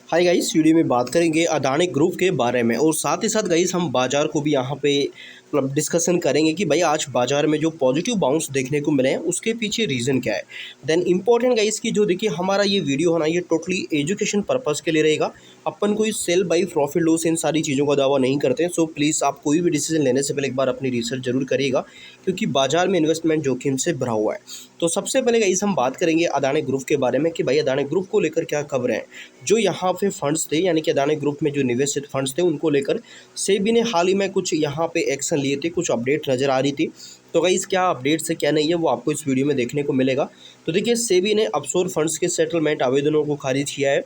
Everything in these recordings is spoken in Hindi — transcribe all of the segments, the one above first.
हाय गाइस, वीडियो में बात करेंगे अडानी ग्रुप के बारे में और साथ ही साथ गाइस हम बाजार को भी यहाँ पे मतलब डिस्कशन करेंगे कि भाई आज बाजार में जो पॉजिटिव बाउंस देखने को मिले हैं उसके पीछे रीज़न क्या है। देन इंपॉर्टेंट गाइस कि जो देखिए हमारा ये वीडियो है ना, ये टोटली एजुकेशन पर्पस के लिए रहेगा। अपन कोई सेल बाई प्रॉफिट लॉस इन सारी चीज़ों का दावा नहीं करते हैं। सो प्लीज़ आप कोई भी डिसीजन लेने से पहले एक बार अपनी रिसर्च जरूर करिएगा, क्योंकि बाजार में इन्वेस्टमेंट जोखिम से भरा हुआ है। तो सबसे पहले गाइस हम बात करेंगे अडानी ग्रुप के बारे में कि भाई अडानी ग्रुप को लेकर क्या खबर है। जो यहाँ पे फंड्स थे यानी कि अडानी ग्रुप में जो निवेशित फंड्स थे उनको लेकर सेबी ने हाल ही में कुछ यहाँ पे एक्शन लिए थे, कुछ अपडेट नज़र आ रही थी। तो गाइस क्या अपडेट्स है क्या नहीं है वो आपको इस वीडियो में देखने को मिलेगा। तो देखिए सेबी ने ऑफशोर फंड्स के सेटलमेंट आवेदनों को खारिज किया है,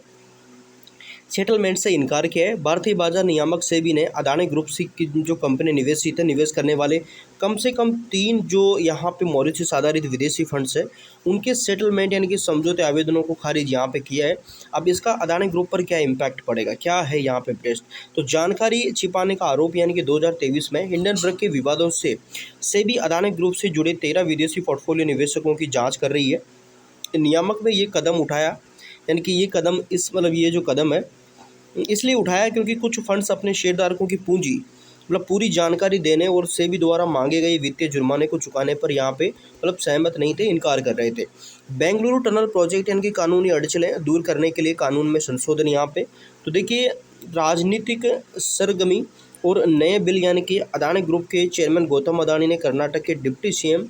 सेटलमेंट से इनकार किया है। भारतीय बाजार नियामक सेबी ने अडानी ग्रुप से की जो कंपनी निवेशित है, निवेश करने वाले कम से कम 3 जो यहाँ पे मॉरिशस आधारित विदेशी फंड्स है उनके सेटलमेंट यानी कि समझौते आवेदनों को खारिज यहाँ पे किया है। अब इसका अडानी ग्रुप पर क्या इम्पैक्ट पड़ेगा, क्या है यहाँ पे टेस्ट, तो जानकारी छिपाने का आरोप यानी कि 2023 में हिंडनबर्ग के विवादों से सेबी अडानी ग्रुप से जुड़े 13 विदेशी पोर्टफोलियो निवेशकों की जाँच कर रही है। नियामक ने ये कदम उठाया, यानी कि ये कदम इस मतलब ये जो कदम है इसलिए उठाया क्योंकि कुछ फंड्स अपने शेयरधारकों की पूंजी मतलब पूरी जानकारी देने और सेबी द्वारा मांगे गए वित्तीय जुर्माने को चुकाने पर यहाँ पे मतलब सहमत नहीं थे, इनकार कर रहे थे। बेंगलुरु टनल प्रोजेक्ट यानी कि कानूनी अड़चनें दूर करने के लिए कानून में संशोधन यहाँ पे। तो देखिए राजनीतिक सरगर्मी और नए बिल यानी कि अडानी ग्रुप के चेयरमैन गौतम अडानी ने कर्नाटक के deputy CM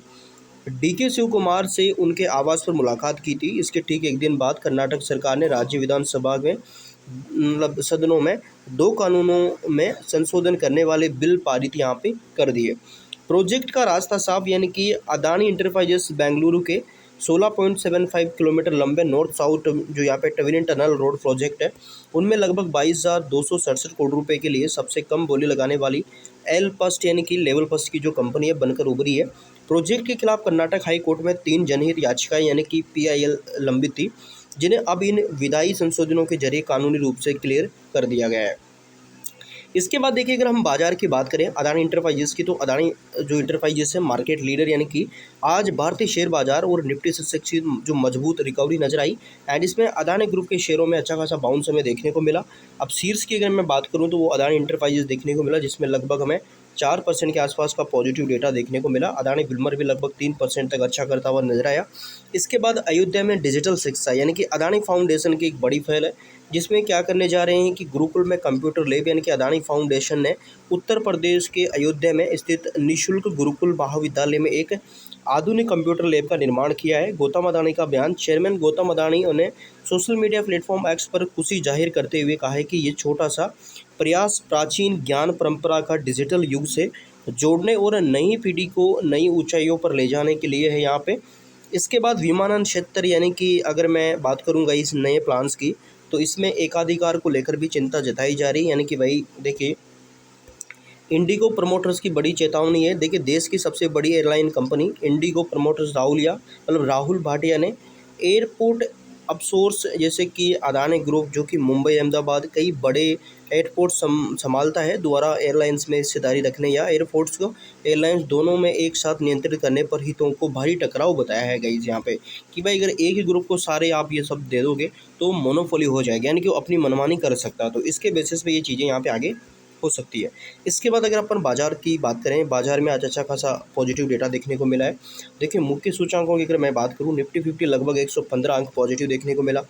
DK Shivakumar से उनके आवास पर मुलाकात की थी। इसके ठीक एक दिन बाद कर्नाटक सरकार ने राज्य विधानसभा में मतलब सदनों में 2 कानूनों में संशोधन करने वाले बिल पारित यहाँ पे कर दिए। प्रोजेक्ट का रास्ता साफ यानी कि अडानी इंटरप्राइजेस बेंगलुरु के 16.75 किलोमीटर लंबे नॉर्थ साउथ जो यहाँ पे टविन टनल रोड प्रोजेक्ट है उनमें लगभग 22,267 करोड़ रुपए के लिए सबसे कम बोली लगाने वाली एल फर्स्ट यानी कि लेवल फर्स्ट की जो कंपनी है बनकर उभरी है। प्रोजेक्ट के खिलाफ कर्नाटक हाई कोर्ट में 3 जनहित याचिकाएं यानी कि PIL लंबित थी, जिन्हें अब इन विधायी संशोधनों के जरिए कानूनी रूप से क्लियर कर दिया गया है। इसके बाद देखिए अगर हम बाजार की बात करें अडानी इंटरप्राइजेस की, तो अडानी जो इंटरप्राइजेस है मार्केट लीडर यानी कि आज भारतीय शेयर बाजार और निफ्टी सेंसेक्स की जो मजबूत रिकवरी नजर आई एंड इसमें अडानी ग्रुप के शेयरों में अच्छा खासा बाउंस हमें देखने को मिला। अब शीर्ष की अगर मैं बात करूं तो वो अडानी इंटरप्राइजेस देखने को मिला, जिसमें लगभग हमें 4% के आसपास का पॉजिटिव डेटा देखने को मिला। अडानी बिल्मर भी लगभग 3% तक अच्छा करता हुआ नजर आया। इसके बाद अयोध्या में डिजिटल शिक्षा यानी कि अडानी फाउंडेशन की एक बड़ी पहल है, जिसमें क्या करने जा रहे हैं कि गुरुकुल में कंप्यूटर लैब यानी कि अडानी फाउंडेशन ने उत्तर प्रदेश के अयोध्या में स्थित निःशुल्क गुरुकुल महाविद्यालय में एक आधुनिक कंप्यूटर लैब का निर्माण किया है। गौतम अडानी का बयान, चेयरमैन गौतम अडानी ने सोशल मीडिया प्लेटफॉर्म एक्स पर खुशी जाहिर करते हुए कहा है कि ये छोटा सा प्रयास प्राचीन ज्ञान परंपरा का डिजिटल युग से जोड़ने और नई पीढ़ी को नई ऊंचाइयों पर ले जाने के लिए है यहाँ पे। इसके बाद विमानन क्षेत्र यानी कि अगर मैं बात करूँगा इस नए प्लान्स की, तो इसमें एकाधिकार को लेकर भी चिंता जताई जा रही है। यानी कि भाई देखिए इंडिगो प्रमोटर्स की बड़ी चेतावनी है। देखिए देश की सबसे बड़ी airline company Indigo promoters Rahul Bhatia ने एयरपोर्ट अपसोर्स जैसे कि अडानी ग्रुप जो कि मुंबई अहमदाबाद कई बड़े एयरपोर्ट संभालता है द्वारा एयरलाइंस में हिस्सेदारी रखने या एयरपोर्ट्स को एयरलाइंस दोनों में एक साथ नियंत्रित करने पर हितों को भारी टकराव बताया है गाइस यहाँ पे कि भाई अगर एक ही ग्रुप को सारे आप ये सब दे दोगे तो मोनोपोली हो जाएगी, यानी कि वो अपनी मनमानी कर सकता है। तो इसके बेसिस पे ये चीज़ें यहाँ पे आगे हो सकती है। इसके बाद अगर अपन बाजार की बात करें, बाजार में आज अच्छा खासा पॉजिटिव डेटा देखने को मिला है। देखिए मुख्य सूचकांकों की अगर मैं बात करूं, निफ्टी 50 लगभग 115 अंक पॉजिटिव देखने को मिला।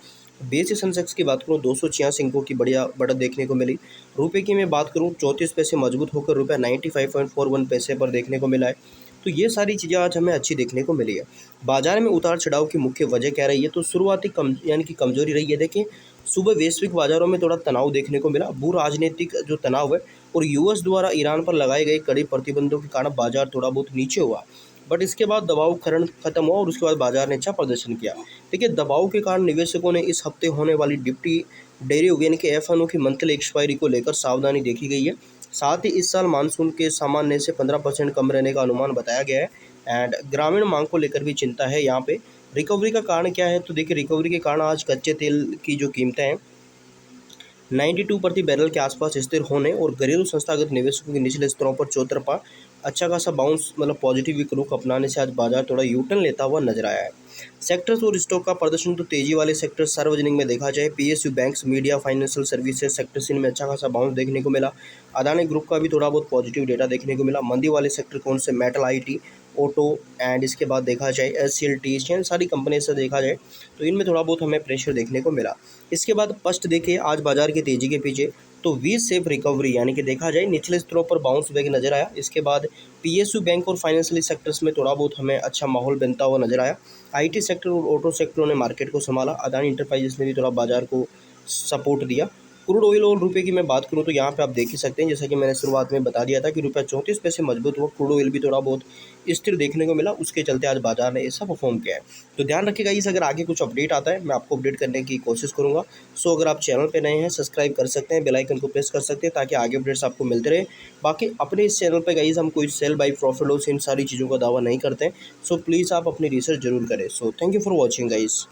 बेसिस सेंसेक्स की बात करूं 286 अंकों की बढ़िया बढ़त देखने को मिली। रुपये की मैं बात करूं 34 पैसे मजबूत होकर रुपये 95.41 पैसे पर देखने को मिला है। तो ये सारी चीज़ें आज हमें अच्छी देखने को मिली है। बाजार में उतार चढ़ाव की मुख्य वजह क्या रही है, तो शुरुआती यानी कि कमजोरी रही है। देखिए सुबह वैश्विक बाजारों में थोड़ा तनाव देखने को मिला, भू राजनीतिक जो तनाव है और यूएस द्वारा ईरान पर लगाए गए कड़े प्रतिबंधों के कारण बाजार थोड़ा बहुत नीचे हुआ, बट इसके बाद दबाव खत्म हुआ और उसके बाद बाजार ने अच्छा प्रदर्शन किया। देखिए दबाव के कारण निवेशकों ने इस हफ्ते होने वाली डिप्टी डेरिवेटिव यानी कि FNO की मंथली एक्सपायरी को लेकर सावधानी देखी गई है। साथ ही इस साल मानसून के सामान्य से 15% कम रहने का अनुमान बताया गया है एंड ग्रामीण मांग को लेकर भी चिंता है यहाँ पे। रिकवरी का कारण क्या है, तो देखिए रिकवरी के कारण आज कच्चे तेल की जो कीमतें हैं 92 प्रति बैरल के आसपास स्थिर होने और घरेलू संस्थागत निवेशकों के निचले स्तरों पर चौतरफा अच्छा खासा बाउंस मतलब पॉजिटिव वीक रुख अपनाने से आज बाजार थोड़ा यू टर्न लेता हुआ नजर आया है। सेक्टर्स और स्टॉक का प्रदर्शन तो तेजी वाले सेक्टर सार्वजनिक में देखा जाए PSU banks media financial services sector इनमें अच्छा खासा बाउंस देखने को मिला। अदानी ग्रुप का भी थोड़ा बहुत पॉजिटिव डेटा देखने को मिला। मंदी वाले सेक्टर कौन से मेटल आईटी ऑटो एंड इसके बाद देखा जाए एससीएलटी इन सारी कंपनी से देखा जाए तो इनमें थोड़ा बहुत हमें प्रेशर देखने को मिला। इसके बाद फर्स्ट देखे आज बाजार की तेजी के पीछे तो वी सेफ रिकवरी यानी कि देखा जाए निचले स्तरों पर बाउंस बैक नजर आया। इसके बाद पीएसयू बैंक और फाइनेंशियल सेक्टर्स में थोड़ा बहुत हमें अच्छा माहौल बनता हुआ नजर आया। आईटी सेक्टर और ऑटो सेक्टरों ने मार्केट को संभाला। अदानी इंटरप्राइजेस ने भी थोड़ा बाजार को सपोर्ट दिया। क्रूड ऑयल और रुपए की मैं बात करूं तो यहाँ पे आप देख ही सकते हैं जैसा कि मैंने शुरुआत में बता दिया था कि रुपया 34 पैसे मजबूत हुआ। क्रूड ऑयल भी थोड़ा बहुत स्थिर देखने को मिला, उसके चलते आज बाजार ने ऐसा परफॉर्म किया है। तो ध्यान रखिएगा इस अगर आगे कुछ अपडेट आता है मैं आपको अपडेट करने की कोशिश करूंगा। सो अगर आप चैनल पे नए हैं सब्सक्राइब कर सकते हैं, बेल आइकन को प्रेस कर सकते हैं ताकि आगे अपडेट्स आपको मिलते रहे। बाकी अपने इस चैनल पे गाइस हम कोई सेल बाई प्रॉफिट लॉस इन सारी चीज़ों का दावा नहीं करते हैं। सो प्लीज़ आप अपनी रिसर्च जरूर करें। So thank you for watching guys.